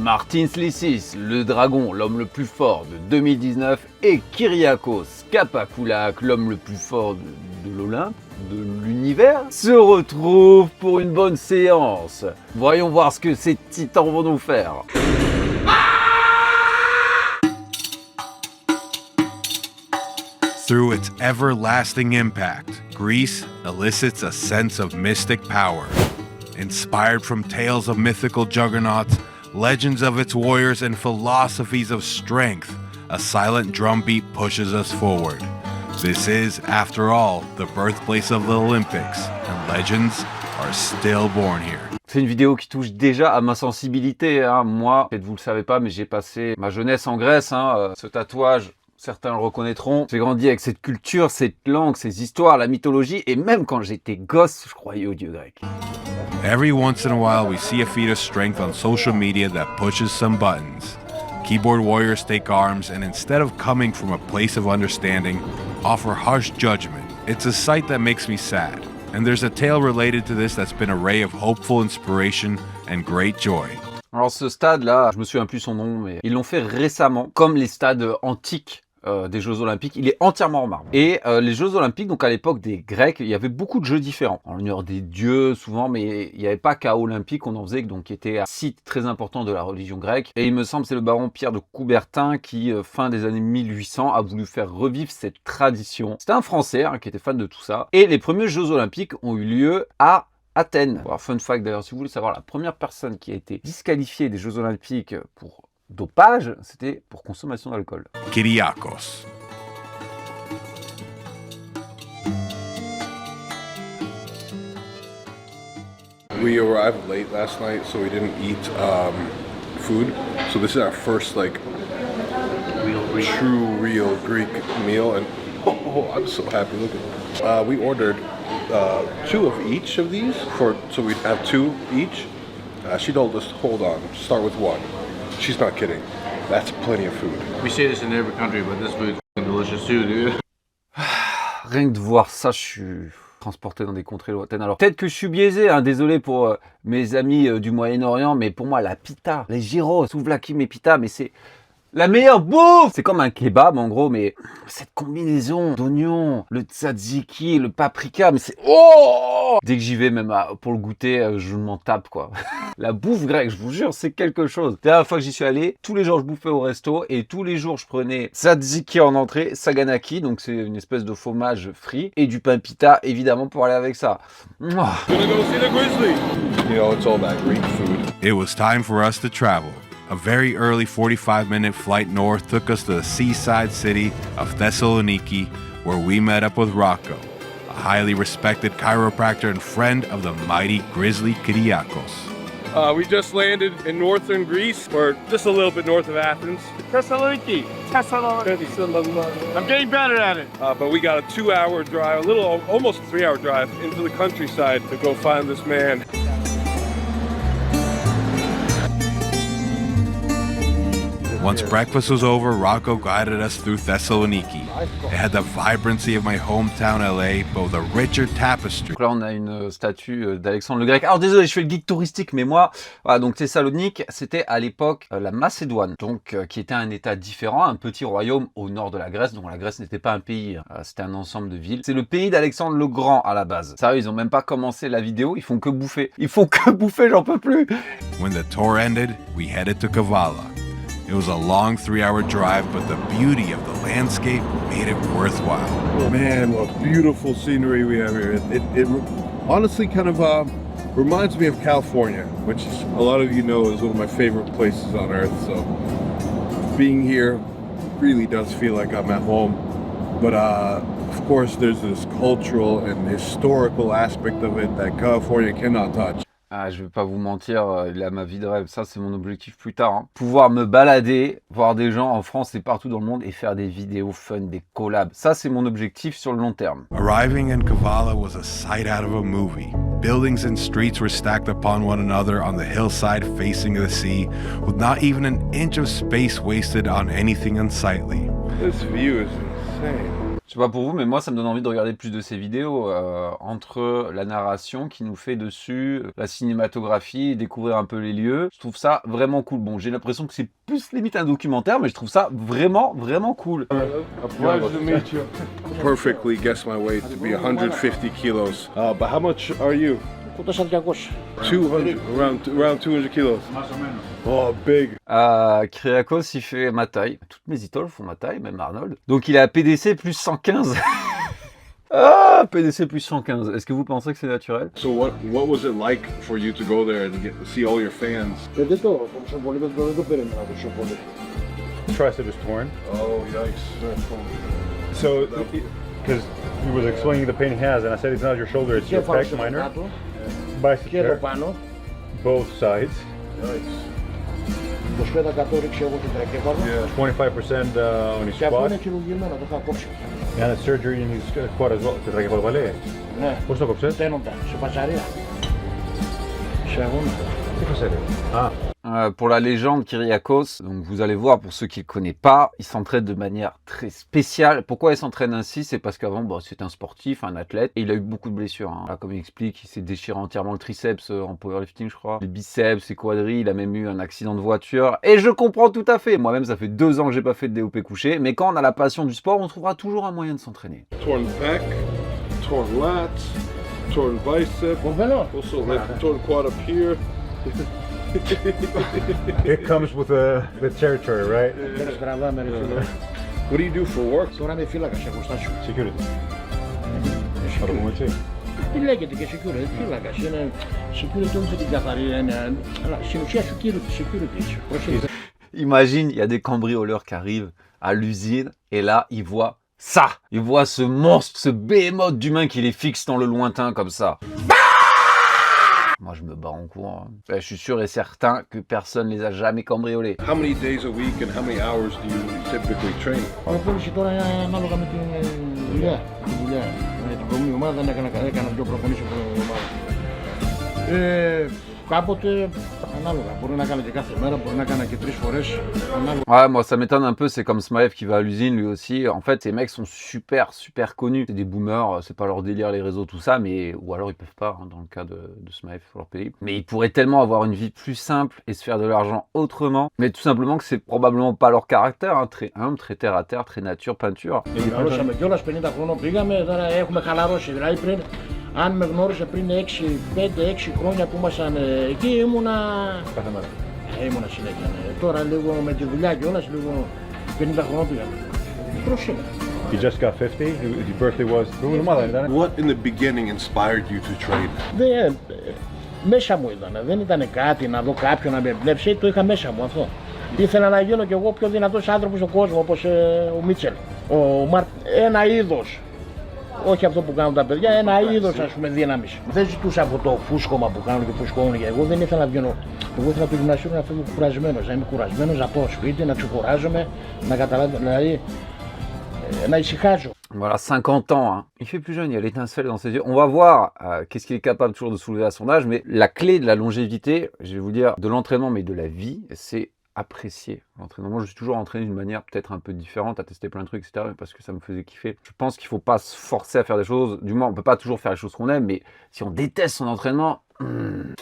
Martin Slicis, le dragon, l'homme le plus fort de 2019, et Kyriakos Kapakoulak, l'homme le plus fort de l'Olympe, de l'univers, se retrouvent pour une bonne séance. Voyons voir ce que ces titans vont nous faire. Through its everlasting impact, Greece elicits a sense of mystic power. Inspired from tales of mythical juggernauts, legends of its warriors, and philosophies of strength, a silent drumbeat pushes us forward. This is, after all, the birthplace of the Olympics, and legends are still born here. C'est une vidéo qui touche déjà à ma sensibilité. Moi, peut-être vous le savez pas, mais j'ai passé ma jeunesse en Grèce. Ce tatouage, certains le reconnaîtront. J'ai grandi avec cette culture, cette langue, ces histoires, la mythologie, et même quand j'étais gosse, je croyais aux dieux grecs. Every once in a while, we see a feat of strength on social media that pushes some buttons. Keyboard warriors take arms and instead of coming from a place of understanding, offer harsh judgment. It's a sight that makes me sad. And there's a tale related to this that's been a ray of hopeful inspiration and great joy. Alors ce stade-là, je me souviens plus son nom, mais ils l'ont fait récemment, comme les stades antiques des Jeux Olympiques, il est entièrement en marbre. Et les Jeux Olympiques, donc à l'époque des Grecs, il y avait beaucoup de jeux différents. En l'honneur des dieux, souvent, mais il n'y avait pas qu'à Olympique qu'on en faisait, donc qui était un site très important de la religion grecque. Et il me semble c'est le baron Pierre de Coubertin qui, fin des années 1800, a voulu faire revivre cette tradition. C'était un Français qui était fan de tout ça. Et les premiers Jeux Olympiques ont eu lieu à Athènes. Alors, fun fact d'ailleurs, si vous voulez savoir, la première personne qui a été disqualifiée des Jeux Olympiques pour dopage, c'était pour consommation d'alcool. Kyriakos. We arrived late last night, so we didn't eat food. So this is our first real Greek meal, and I'm so happy. Look at it. We ordered 2 of each of these, so we'd have 2 each. She told us, hold on, start with 1. She's not kidding. That's plenty of food. We say this in every country, but this food is delicious too, dude. Rien que de voir ça, je suis transporté dans des contrées lointaines. Alors peut-être que je suis biaisé, désolé pour mes amis du Moyen-Orient, mais pour moi la pita, les gyros, souvlaki et pita, mais c'est la meilleure bouffe. C'est comme un kebab en gros, mais cette combinaison d'oignons, le tzatziki, le paprika, mais c'est dès que j'y vais, même pour le goûter, je m'en tape quoi. La bouffe grecque, je vous jure, c'est quelque chose. La dernière fois que j'y suis allé, tous les jours je bouffais au resto et tous les jours je prenais tzatziki en entrée, saganaki, donc c'est une espèce de fromage frit, et du pain pita évidemment pour aller avec ça. Gonna go see the grizzly. You know, it's all about Greek food. It was time for us to travel. A very early 45-minute flight north took us to the seaside city of Thessaloniki, where we met up with Rocco, a highly respected chiropractor and friend of the mighty grizzly Kyriakos. We just landed in northern Greece, or just a little bit north of Athens. Thessaloniki. I'm getting better at it. But we got a 2-hour drive, almost a 3-hour drive into the countryside to go find this man. Once breakfast was over, Rocco guided us through Thessaloniki. It had the vibrancy of my hometown LA, but with a richer tapestry. Donc là, on a une statue d'Alexandre le Grec. Alors désolé, je fais le geek touristique, mais moi, voilà, donc Thessalonique, c'était à l'époque la Macédoine, donc qui était un état différent, un petit royaume au nord de la Grèce. Donc la Grèce n'était pas un pays, c'était un ensemble de villes. C'est le pays d'Alexandre le Grand à la base. Sérieux, ils ont même pas commencé la vidéo, ils font que bouffer. Ils font que bouffer, j'en peux plus. When the tour ended, we headed to Kavala. It was a long 3-hour drive, but the beauty of the landscape made it worthwhile. Man, what beautiful scenery we have here. It honestly kind of reminds me of California, which a lot of you know is one of my favorite places on earth. So being here really does feel like I'm at home. But of course, there's this cultural and historical aspect of it that California cannot touch. Je vais pas vous mentir, là, ma vie de rêve, ça c'est mon objectif plus tard. Pouvoir me balader, voir des gens en France et partout dans le monde et faire des vidéos fun, des collabs. Ça c'est mon objectif sur le long terme. Arriving in Kavala was a sight out of a movie. Buildings and streets were stacked upon one another on the hillside facing the sea, with not even an inch of space wasted on anything unsightly. This view is insane. Je sais pas pour vous, mais moi, ça me donne envie de regarder plus de ces vidéos. Entre la narration qui nous fait dessus, la cinématographie, découvrir un peu les lieux. Je trouve ça vraiment cool. Bon, j'ai l'impression que c'est plus limite un documentaire, mais je trouve ça vraiment, vraiment cool. A pleasure to meet you. Perfectly guessed my weight to be 150 kilos. But how much are you? 200, around 200 kilos. Oh, big. Kyriakos, il fait ma taille. Toutes mes idoles font ma taille, même Arnold. Donc il est à PDC plus 115. PDC plus 115. Est-ce que vous pensez que c'est naturel? So what was it like for you to go there and get to see all your fans? Tricep is torn. Oh, yikes. So, because he was explaining the pain he has, and I said it's not your shoulder, it's your pec minor. Bicep tear, both sides. Yikes. 25% on his squat. And the surgery in his quad as well. Το τρακεκοβαλέ. Ναι. Πώς το κόψες? Τένοντα, σε πατσαρία. Σε αγώνα. Τι φασέλε? Ah. Pour la légende Kyriakos, donc vous allez voir pour ceux qui ne le connaissent pas, il s'entraîne de manière très spéciale. Pourquoi il s'entraîne ainsi? C'est parce qu'avant, c'est un sportif, un athlète, et il a eu beaucoup de blessures. Là, comme il explique, il s'est déchiré entièrement le triceps en powerlifting, je crois. Les biceps, les quadris, il a même eu un accident de voiture. Et je comprends tout à fait. Moi-même, ça fait 2 ans que j'ai pas fait de DOP couché, mais quand on a la passion du sport, on trouvera toujours un moyen de s'entraîner. Torn pec, torn lats, torn bicep. Also like torn quad up here. It comes with the territory, right? What do you do for work? Τώρα είμαι φύλακας σε εργοστάσιο. Security. Θα το πούμε έτσι. Τι λέγεται και security, φύλακας. Είναι security όμως την καθαρή έννοια. Αλλά στην ουσία security. Imagine, il y a des cambrioleurs qui arrivent à l'usine, et là, ils voient ça. Ils voient ce monstre, ce behemoth d'humain qui les fixe dans le lointain comme ça. Moi, je me bats en courant. Je suis sûr et certain que personne ne les a jamais cambriolés. How many days a week and how many hours do you typically train? Προπόνηση τώρα είναι ανάλογα με την δουλειά. Με την προηγούμενη ομάδα δεν έκανα 2 προπονήσεις από την ομάδα. Κάποτε analoga. Μπορεί να κάνει και κάθε μέρα, μπορεί να κάνει και 3 φορές. Ouais, moi ça m'étonne un peu, c'est comme Smaev qui va à l'usine lui aussi. En fait, ces mecs sont super connus. C'est des boomers, c'est pas leur délire les réseaux, tout ça, mais ou alors ils peuvent pas, hein, dans le cas de Smaev, il faut leur payer. Mais ils pourraient tellement avoir une vie plus simple et se faire de l'argent autrement. Mais tout simplement que c'est probablement pas leur caractère, hein, très humble, très terre à terre, très nature, peinture. Μεγαλώσαμε κιόλας, 50 χρονών πήγαμε, τώρα έχουμε χαλαρώσει. Δηλαδή πριν, αν με γνώρισε πριν 5-6 χρόνια που ήμασταν εκεί, ήμουνα. Κάθε μέρα. Ήμουνα συνέχεια. Ναι. Τώρα λίγο με τη δουλειά κιόλας, λίγο 50 χρονών πήγαμε. Μικρός είμαι. You just got 50, your birthday was... What in the beginning inspired you to train? Μέσα μου ήταν, δεν ήταν κάτι να δω κάποιον να με εμπνεύσει, το είχα μέσα μου αυτό. Ήθελα να γίνω κι εγώ πιο δυνατός άνθρωπος στον κόσμο, όπως ο Μίτσελ. Ένα είδος, όχι αυτό που κάνουν τα παιδιά, ένα είδος ας πούμε δύναμης. Δεν ζητούσα αυτό το φούσκωμα που κάνουν και φουσκώνουν και εγώ δεν ήθελα να βγαίνω. Εγώ ήθελα το γυμναστήριο να φύγω κουρασμένος, να είμαι κουρασμένος, να πάω σπίτι, να ξεκουράζομαι, να καταλάβω, δηλαδή να ησυχάζω. Voilà, 50 ans, hein. Il fait plus jeune, il y a l'étincelle dans ses yeux. On va voir qu'est-ce qu'il est capable toujours de soulever à son âge, mais la clé de la longévité, je vais vous dire, de l'entraînement, mais de la vie, c'est apprécier l'entraînement. Moi, je suis toujours entraîné d'une manière peut-être un peu différente, à tester plein de trucs, etc., parce que ça me faisait kiffer. Je pense qu'il ne faut pas se forcer à faire des choses. Du moins, on ne peut pas toujours faire les choses qu'on aime, mais si on déteste son entraînement,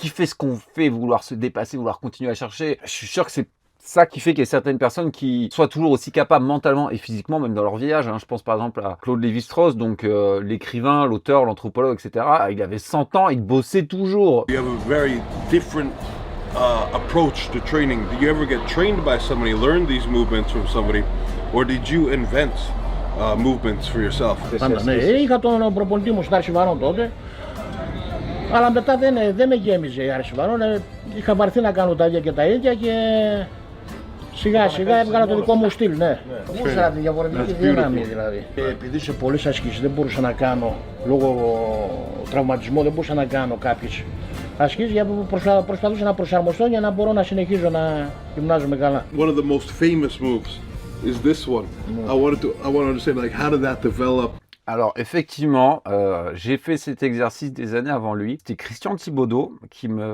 kiffer ce qu'on fait, vouloir se dépasser, vouloir continuer à chercher, je suis sûr que c'est ça qui fait qu'il y a certaines personnes qui soient toujours aussi capables mentalement et physiquement, même dans leur vieillage. Hein. Je pense par exemple à Claude Lévi-Strauss, donc l'écrivain, l'auteur, l'anthropologue, etc. Il avait 100 ans, il bossait toujours. You have a very different approach to training. Did you ever get trained by somebody, learn these movements from somebody, or did you invent movements for yourself? Πάντα, ναι, είχα τον προπονητή μου στην Άρση Βαρών τότε, αλλά μετά δεν με γέμιζε η Άρση Βαρών. Είχα βαρθεί να κάνω τα ίδια και τα ίδια και σιγά σιγά έβγαλα το δικό μου στυλ, ναι. Ήξερα τη διαφορετική δύναμη δηλαδή. Επειδή σε πολλές ασκήσεις δεν μπορούσα να κάνω, λόγω τραυματισμού δεν μπορούσα να κάνω κάποιες ασκήσεις, γιατί προσπαθούσα να προσαρμοστώ για να μπορώ να συνεχίζω να γυμνάζομαι καλά. One of the most famous moves is this one. I want to understand, like, how did that develop? Alors effectivement, j'ai fait cet exercice des années avant lui. C'était Christian Thibaudeau qui me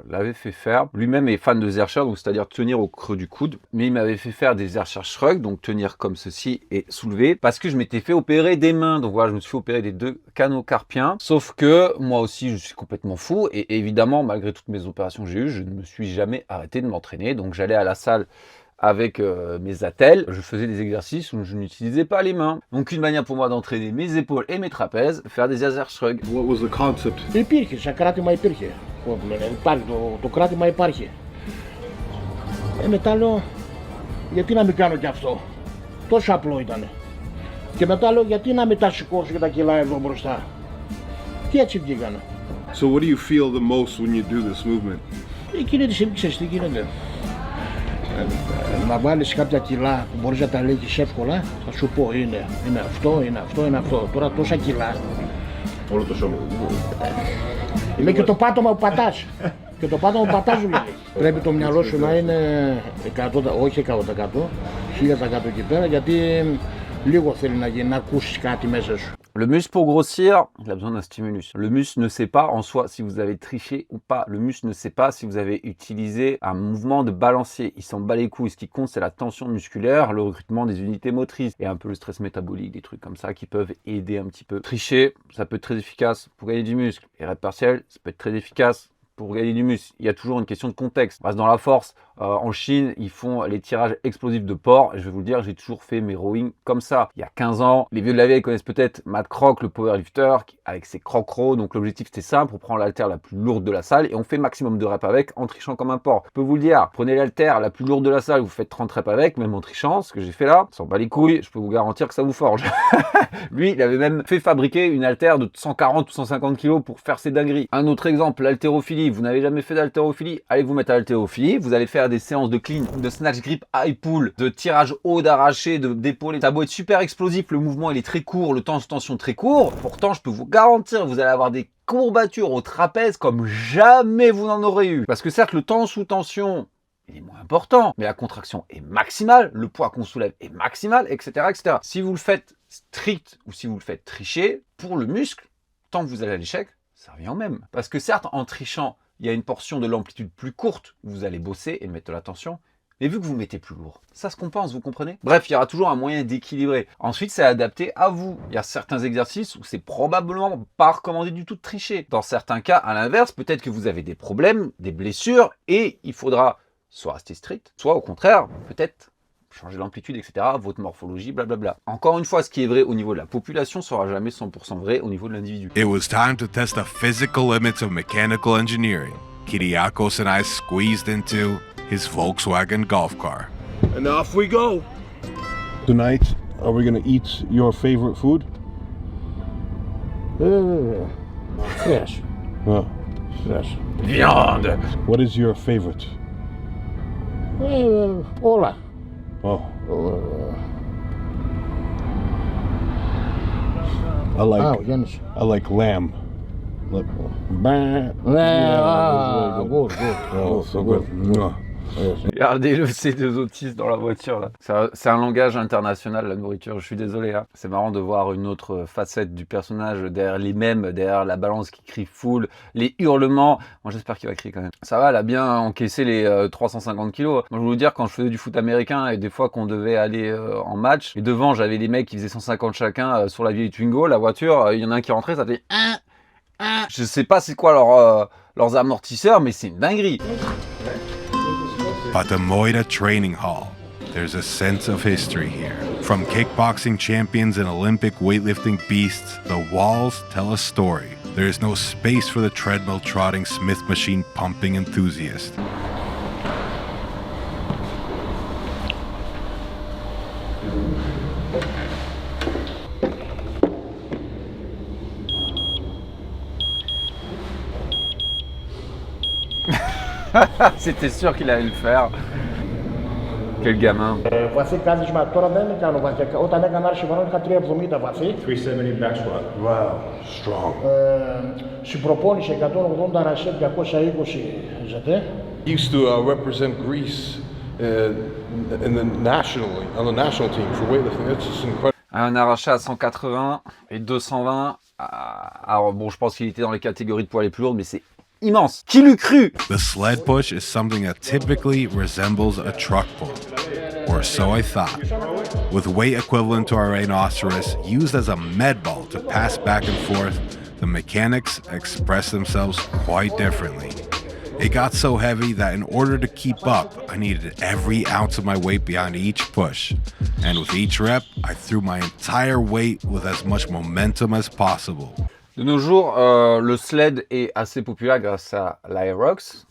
l'avait fait faire. Lui-même est fan de Zercher, donc c'est-à-dire tenir au creux du coude. Mais il m'avait fait faire des Zercher Shrug, donc tenir comme ceci et soulever, parce que je m'étais fait opérer des mains. Donc voilà, je me suis fait opérer des 2 canaux carpiens. Sauf que moi aussi, je suis complètement fou. Et évidemment, malgré toutes mes opérations que j'ai eues, je ne me suis jamais arrêté de m'entraîner. Donc j'allais à la salle avec mes attelles, je faisais des exercices où je n'utilisais pas les mains. Donc une manière pour moi d'entraîner mes épaules et mes trapèzes, faire des Zercher Shrug. What was the concept? Υπήρχε, σαν κράτημα υπήρχε. Υπάρχει, το κράτημα υπάρχει. Μετά λέω, γιατί να μην κάνω κι αυτό. Τόσο απλό ήταν. Και μετά λέω, γιατί να μην τα σηκώσω και τα κιλά εδώ μπροστά. Και έτσι βγήκανε. So what do you feel the most when you do this movement? Εκείνη τη στιγμή ξέρεις τι γίνεται. Να βάλεις κάποια κιλά που μπορείς να τα λέγεις εύκολα, θα σου πω είναι αυτό, είναι αυτό, είναι αυτό. Τώρα τόσα κιλά. Όλο το σώμα. Είναι και το πάτωμα που πατάς. Και το πάτωμα που πατάς σου λέει. Πρέπει το μυαλό σου να είναι 100, όχι 100%, 1000% εκεί πέρα, γιατί λίγο θέλει να γίνει, να ακούσεις κάτι μέσα σου. Le muscle pour grossir, il a besoin d'un stimulus. Le muscle ne sait pas en soi si vous avez triché ou pas. Le muscle ne sait pas si vous avez utilisé un mouvement de balancier. Il s'en bat les couilles. Ce qui compte, c'est la tension musculaire, le recrutement des unités motrices et un peu le stress métabolique, des trucs comme ça qui peuvent aider un petit peu. Tricher, ça peut être très efficace pour gagner du muscle. Et rep partiel, ça peut être très efficace pour gagner du muscle. Il y a toujours une question de contexte. On reste dans la force. En Chine, ils font les tirages explosifs de porc. Et je vais vous le dire, j'ai toujours fait mes rowing comme ça. Il y a 15 ans, les vieux de la vieille connaissent peut-être Matt Croc, le powerlifter, avec ses croc rows. Donc l'objectif, c'était simple, on prend l'haltère la plus lourde de la salle et on fait maximum de reps avec en trichant comme un porc. Je peux vous le dire, prenez l'haltère la plus lourde de la salle, vous faites 30 reps avec, même en trichant, ce que j'ai fait là, s'en bat les couilles, je peux vous garantir que ça vous forge. Lui, il avait même fait fabriquer une haltère de 140 ou 150 kg pour faire ses dingueries. Un autre exemple, l'haltérophilie. Vous n'avez jamais fait d'haltérophilie, allez vous mettre à l'haltérophilie, vous allez faire des séances de clean, de snatch grip high pull, de tirage haut, d'arraché, d'épaule. Ça a beau être super explosif, le mouvement il est très court, le temps de tension très court. Pourtant, je peux vous garantir, vous allez avoir des courbatures au trapèze comme jamais vous n'en aurez eu. Parce que certes, le temps sous tension, il est moins important, mais la contraction est maximale, le poids qu'on soulève est maximal, etc., etc. Si vous le faites strict ou si vous le faites tricher, pour le muscle, tant que vous allez à l'échec, ça revient au même. Parce que certes, en trichant, il y a une portion de l'amplitude plus courte où vous allez bosser et mettre de la tension. Mais vu que vous mettez plus lourd, ça se compense, vous comprenez? Bref, il y aura toujours un moyen d'équilibrer. Ensuite, c'est adapté à vous. Il y a certains exercices où c'est probablement pas recommandé du tout de tricher. Dans certains cas, à l'inverse, peut-être que vous avez des problèmes, des blessures, et il faudra soit rester strict, soit au contraire, peut-être changer l'amplitude, etc., votre morphologie, blablabla. Encore une fois, ce qui est vrai au niveau de la population sera jamais 100% vrai au niveau de l'individu. It was time to test the physical limits of mechanical engineering. Kyriakos and I squeezed into his Volkswagen golf car. And off we go. Tonight, are we gonna eat your favorite food? Yes. Oh. Yes. Viande! What is your favorite? Όλα. Oh. I like Α, ο Γιάννης. I like lamb. Look. Ναι, good. Oh, so good. Mwah. Regardez-le, ces deux autistes dans la voiture là. C'est un langage international, la nourriture, je suis désolé. Hein. C'est marrant de voir une autre facette du personnage derrière les mèmes, derrière la balance qui crie full, les hurlements. Moi j'espère qu'il va crier quand même. Ça va, elle a bien encaissé les 350 kilos. Moi je veux vous dire, quand je faisais du foot américain et des fois qu'on devait aller en match, et devant j'avais des mecs qui faisaient 150 chacun sur la vieille Twingo, la voiture, il y en a un qui rentrait, ça fait je sais pas c'est quoi leurs amortisseurs, mais c'est une dinguerie. Patamoida Training Hall. There's a sense of history here. From kickboxing champions and Olympic weightlifting beasts, the walls tell a story. There is no space for the treadmill trotting Smith machine pumping enthusiast. C'était sûr qu'il allait le faire. Quel gamin. Βαθύ κάθισμα τώρα δεν κάνω βαθιά. Όταν έκανα άρχιση βαρών είχα 370 βαθύ. 370 back squat. Wow. Strong. Στην προπόνηση 180 ρασέτ 220 ζετέ. Used to represent Greece in the national team for weightlifting. It's just incredible. Un arraché à 180 et 220. Alors bon, je pense qu'il était dans les catégories de poids les plus lourdes, mais c'est immense. Qui l'eût cru? The sled push is something that typically resembles a truck pull, or so I thought, with weight equivalent to our rhinoceros used as a med ball to pass back and forth. The mechanics express themselves quite differently. It got so heavy that in order to keep up, I needed every ounce of my weight behind each push. And with each rep, I threw my entire weight with as much momentum as possible. De nos jours, le sled est assez populaire grâce à l'Hyrox.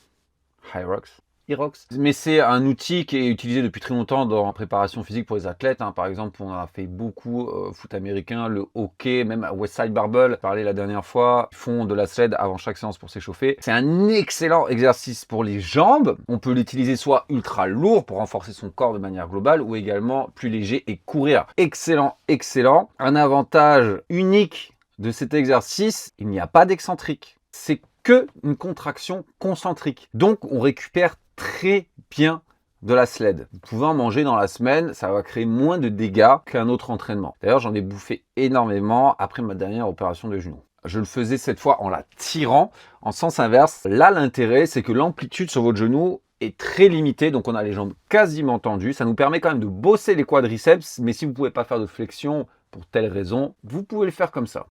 Mais c'est un outil qui est utilisé depuis très longtemps dans la préparation physique pour les athlètes. Hein. Par exemple, on a fait beaucoup foot américain, le hockey, même à Westside Barbell, parlé la dernière fois. Ils font de la sled avant chaque séance pour s'échauffer. C'est un excellent exercice pour les jambes. On peut l'utiliser soit ultra lourd pour renforcer son corps de manière globale ou également plus léger et courir. Excellent, excellent. Un avantage unique de cet exercice, il n'y a pas d'excentrique. C'est que une contraction concentrique. Donc, on récupère très bien de la sled. Vous pouvez en manger dans la semaine, ça va créer moins de dégâts qu'un autre entraînement. D'ailleurs, j'en ai bouffé énormément après ma dernière opération de genou. Je le faisais cette fois en la tirant en sens inverse. Là, l'intérêt, c'est que l'amplitude sur votre genou est très limitée, donc on a les jambes quasiment tendues. Ça nous permet quand même de bosser les quadriceps, mais si vous ne pouvez pas faire de flexion pour telle raison, vous pouvez le faire comme ça.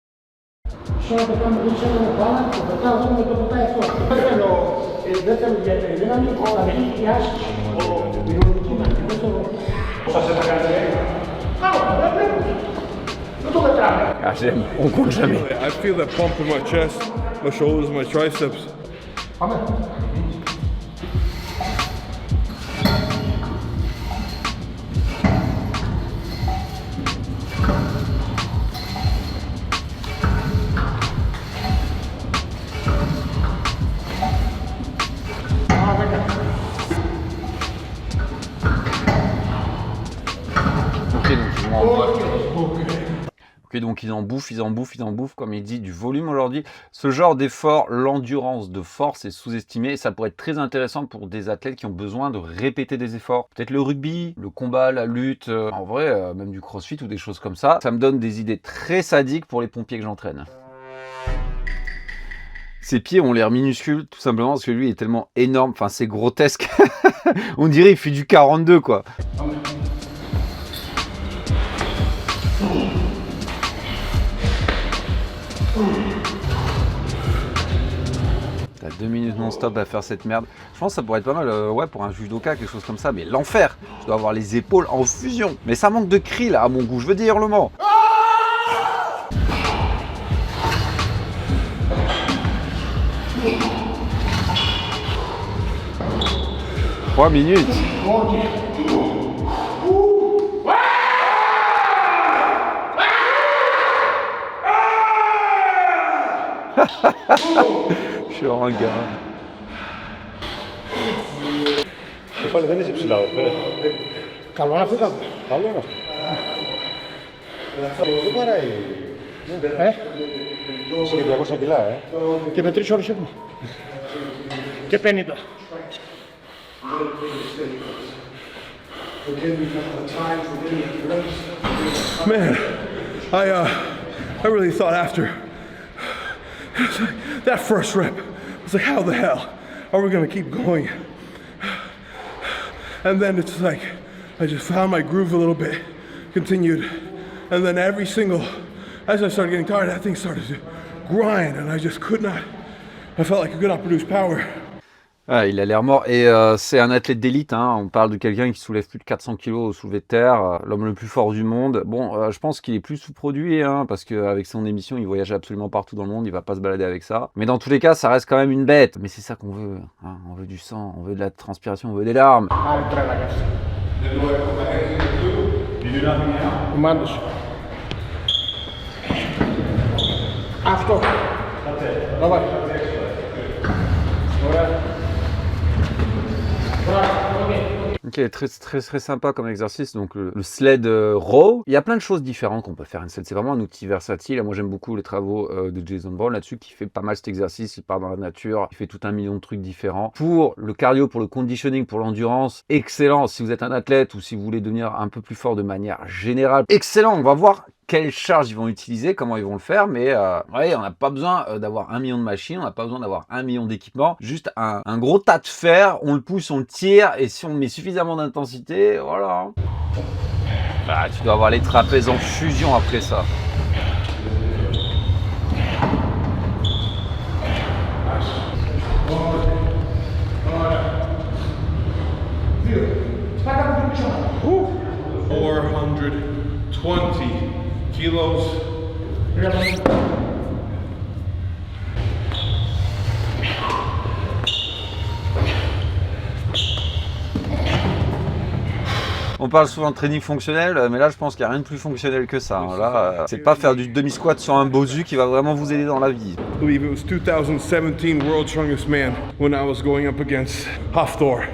Ah, j'aime, on compte jamais. I feel that pump in my chest, my shoulders, my triceps. Ok, donc ils en bouffent, comme il dit, du volume aujourd'hui. Ce genre d'effort, l'endurance de force est sous-estimé et ça pourrait être très intéressant pour des athlètes qui ont besoin de répéter des efforts. Peut-être le rugby, le combat, la lutte, en vrai, même du crossfit ou des choses comme ça. Ça me donne des idées très sadiques pour les pompiers que j'entraîne. Ses pieds ont l'air minuscules, tout simplement parce que lui est tellement énorme, enfin c'est grotesque. On dirait il fait du 42 quoi. T'as 2 minutes non-stop à faire cette merde. Je pense que ça pourrait être pas mal ouais, pour un judoka, quelque chose comme ça. Mais l'enfer, je dois avoir les épaules en fusion. Mais ça manque de cris là, à mon goût. Je veux des hurlements. 3 minutes. Je suis un gars. Πάλι δεν είσαι ψηλά, Καλό να φύγαμε. Καλό είναι αυτό. Δεν παράει. Είσαι και 200 κιλά, Και με 3 ώρες έχουμε. Και 50. Man, I really thought after that first rep, I was like, how the hell are we gonna keep going? And then it's like, I just found my groove a little bit, continued, and then every single, as I started getting tired, that thing started to grind, and I just could not, I felt like I could not produce power. Ah, il a l'air mort et c'est un athlète d'élite, hein. On parle de quelqu'un qui soulève plus de 400 kg au soulevé de terre, l'homme le plus fort du monde. Bon, je pense qu'il est plus sous-produit, hein, parce qu'avec son émission, il voyage absolument partout dans le monde, il va pas se balader avec ça. Mais dans tous les cas, ça reste quand même une bête. Mais c'est ça qu'on veut, hein. On veut du sang, on veut de la transpiration, on veut des larmes. Μάντως. Αυτό. Давай. Ok, très sympa comme exercice. Donc le sled row. Il y a plein de choses différentes qu'on peut faire. Un sled, c'est vraiment un outil versatile. Moi, j'aime beaucoup les travaux de Jason Brown là-dessus, qui fait pas mal cet exercice. Il part dans la nature, il fait tout un million de trucs différents. Pour le cardio, pour le conditioning, pour l'endurance, excellent. Si vous êtes un athlète ou si vous voulez devenir un peu plus fort de manière générale, excellent. On va voir quelle charge ils vont utiliser, comment ils vont le faire, mais ouais, on n'a pas besoin d'avoir 1 million de machines, on n'a pas besoin d'avoir 1 million d'équipements, juste un gros tas de fer, on le pousse, on le tire, et si on met suffisamment d'intensité, voilà. Ah, tu dois avoir les trapèzes en fusion après ça. Ooh. 420 kilos. On parle souvent de training fonctionnel, mais là je pense qu'il n'y a rien de plus fonctionnel que ça. Là, c'est pas faire du demi-squat sur un bosu qui va vraiment vous aider dans la vie. I believe it was 2017 World Strongest Man when I was going up against Hafthor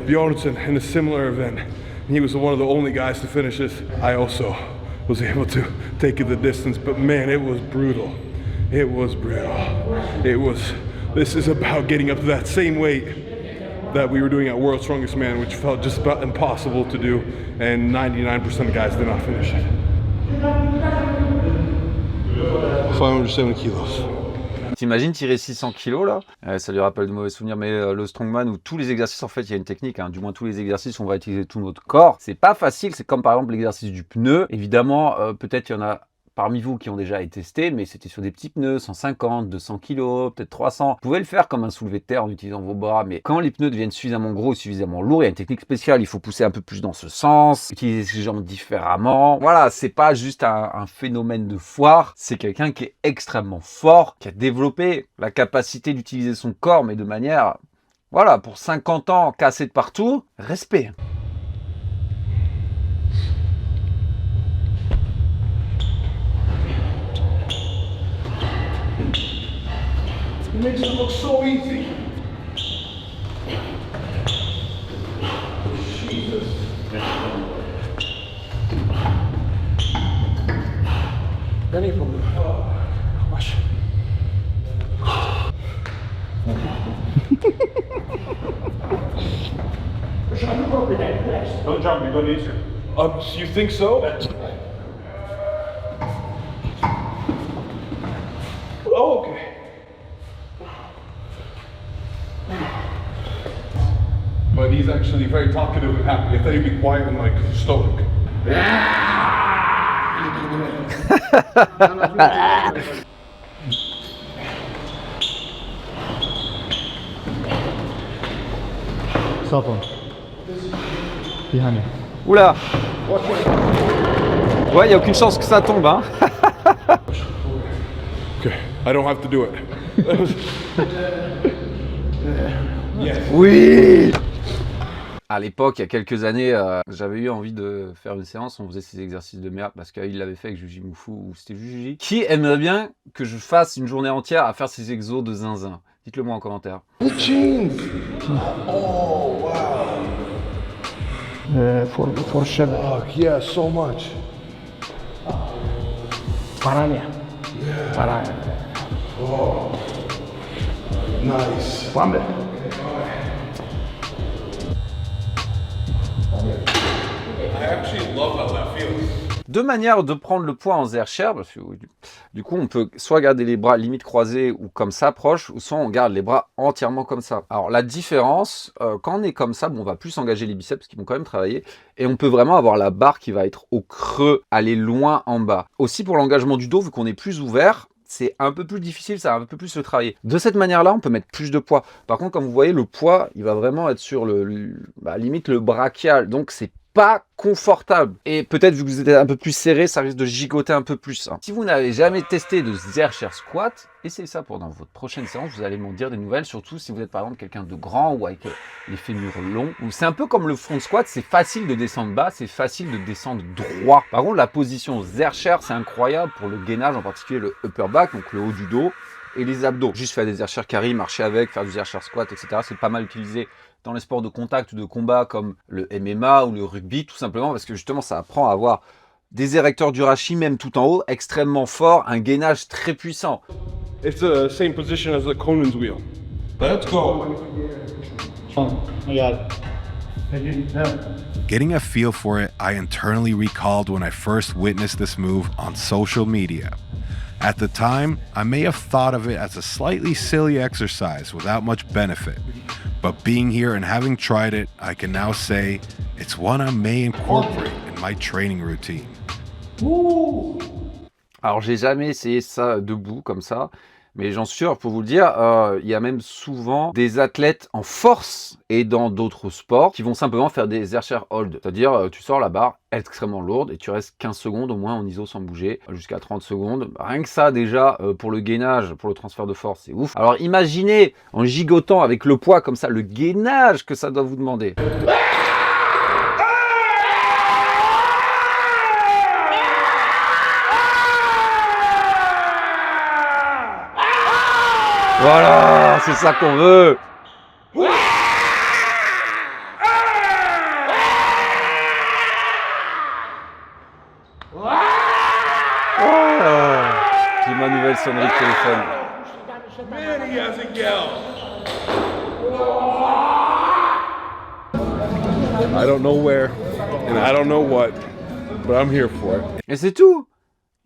Bjornsson in a similar event. He was one of the only guys to finish this. I also was able to take it the distance, but man, it was brutal. It was brutal. This is about getting up to that same weight that we were doing at World's Strongest Man, which felt just about impossible to do, and 99% of guys did not finish it. 570 kilos. T'imagines tirer 600 kilos là, ça lui rappelle de mauvais souvenirs, mais le strongman où tous les exercices, en fait, il y a une technique, hein, du moins tous les exercices, on va utiliser tout notre corps. C'est pas facile, c'est comme par exemple l'exercice du pneu. Évidemment, peut-être il y en a parmi vous qui ont déjà été testés, mais c'était sur des petits pneus, 150, 200 kg, peut-être 300. Vous pouvez le faire comme un soulevé de terre en utilisant vos bras, mais quand les pneus deviennent suffisamment gros et suffisamment lourds, il y a une technique spéciale, il faut pousser un peu plus dans ce sens, utiliser ses jambes différemment. Voilà, c'est pas juste un phénomène de foire, c'est quelqu'un qui est extrêmement fort, qui a développé la capacité d'utiliser son corps, mais de manière, voilà, pour 50 ans, cassé de partout, respect. It makes it look so easy. Jesus. Δεν είπαμε. Όχι. Don't jump, you're gonna eat you. You think so? Oh, okay. But he's actually very talkative and happy. I thought he'd be quiet and like stoic. Cell phone. Behind you. Oula! Ouais, il n'y a aucune chance que ça tombe, hein. Okay, I don't have to do it. Yes. Oui! À l'époque, il y a quelques années, j'avais eu envie de faire une séance, on faisait ces exercices de merde parce qu'il l'avait fait avec Juji Moufou ou c'était Juji. Qui aimerait bien que je fasse une journée entière à faire ces exos de zinzin? Dites-le moi en commentaire. The jeans. Oh wow. For sure. Oh yeah, so much. Παράνοια. Παράνοια. Oh. Nice. Πάμε. I actually love how that feels. Deux manières de prendre le poids en Zercher, parce que du coup on peut soit garder les bras limite croisés ou comme ça proches, ou soit on garde les bras entièrement comme ça. Alors la différence, quand on est comme ça, bon, on va plus engager les biceps qui vont quand même travailler, et on peut vraiment avoir la barre qui va être au creux, aller loin en bas. Aussi pour l'engagement du dos, vu qu'on est plus ouvert, c'est un peu plus difficile, ça va un peu plus se travailler. De cette manière-là, on peut mettre plus de poids. Par contre, comme vous voyez, le poids, il va vraiment être sur limite le brachial, donc c'est pas confortable. Et peut-être vu que vous êtes un peu plus serré, ça risque de gigoter un peu plus. Hein. Si vous n'avez jamais testé de Zercher squat, essayez ça pendant votre prochaine séance, vous allez m'en dire des nouvelles, surtout si vous êtes par exemple quelqu'un de grand ou avec les fémurs longs. C'est un peu comme le front squat, c'est facile de descendre bas, c'est facile de descendre droit. Par contre, la position Zercher, c'est incroyable pour le gainage, en particulier le upper back, donc le haut du dos. et les abdos. Juste faire des air chair carry, marcher avec, faire du air chair squat, etc. C'est pas mal utilisé dans les sports de contact ou de combat comme le MMA ou le rugby, tout simplement parce que justement ça apprend à avoir des érecteurs du rachis, même tout en haut, extrêmement forts, un gainage très puissant. It's the same position as the Conan's wheel. Let's go. Getting a feel for it, I internally recalled when I first witnessed this move on social media. At the time, I may have thought of it as a slightly silly exercise without much benefit, but being here and having tried it, I can now say it's one I may incorporate in my training routine. Alors j'ai jamais essayé ça debout comme ça, mais j'en suis sûr, pour vous le dire, il y a même souvent des athlètes en force et dans d'autres sports qui vont simplement faire des air chair hold. C'est-à-dire, tu sors la barre extrêmement lourde et tu restes 15 secondes au moins en iso sans bouger, jusqu'à 30 secondes. Rien que ça, déjà, pour le gainage, pour le transfert de force, c'est ouf. Alors imaginez, en gigotant avec le poids comme ça, le gainage que ça doit vous demander. Voilà, c'est ça qu'on veut. J'ai ma nouvelle sonnerie de téléphone. Man, he has a yell. I don't know where, and I don't know what, but I'm here for it. Et c'est tout.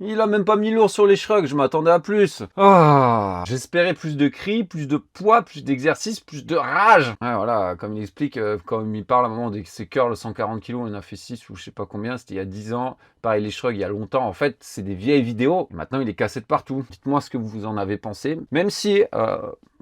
Il a même pas mis lourd sur les shrugs, je m'attendais à plus. Ah, j'espérais plus de cris, plus de poids, plus d'exercice, plus de rage. Ouais, voilà, comme il explique, quand il parle à un moment de ses curls 140 kg, il en a fait 6 ou je sais pas combien, c'était il y a 10 ans. Pareil, les shrugs, il y a longtemps. En fait, c'est des vieilles vidéos. Maintenant, il est cassé de partout. Dites-moi ce que vous en avez pensé. Même si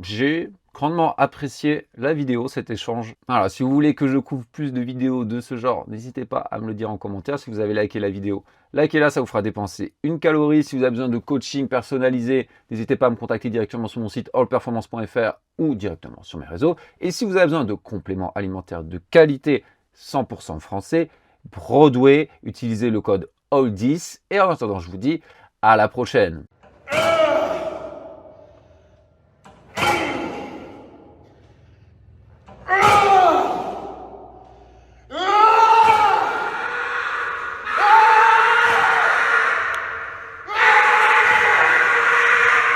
j'ai grandement apprécié la vidéo, cet échange. Voilà, si vous voulez que je couvre plus de vidéos de ce genre, n'hésitez pas à me le dire en commentaire. Si vous avez liké la vidéo, likez-la, ça vous fera dépenser une calorie. Si vous avez besoin de coaching personnalisé, n'hésitez pas à me contacter directement sur mon site allperformance.fr ou directement sur mes réseaux. Et si vous avez besoin de compléments alimentaires de qualité 100% français, Broadway, utilisez le code ALL10. Et en attendant, je vous dis à la prochaine.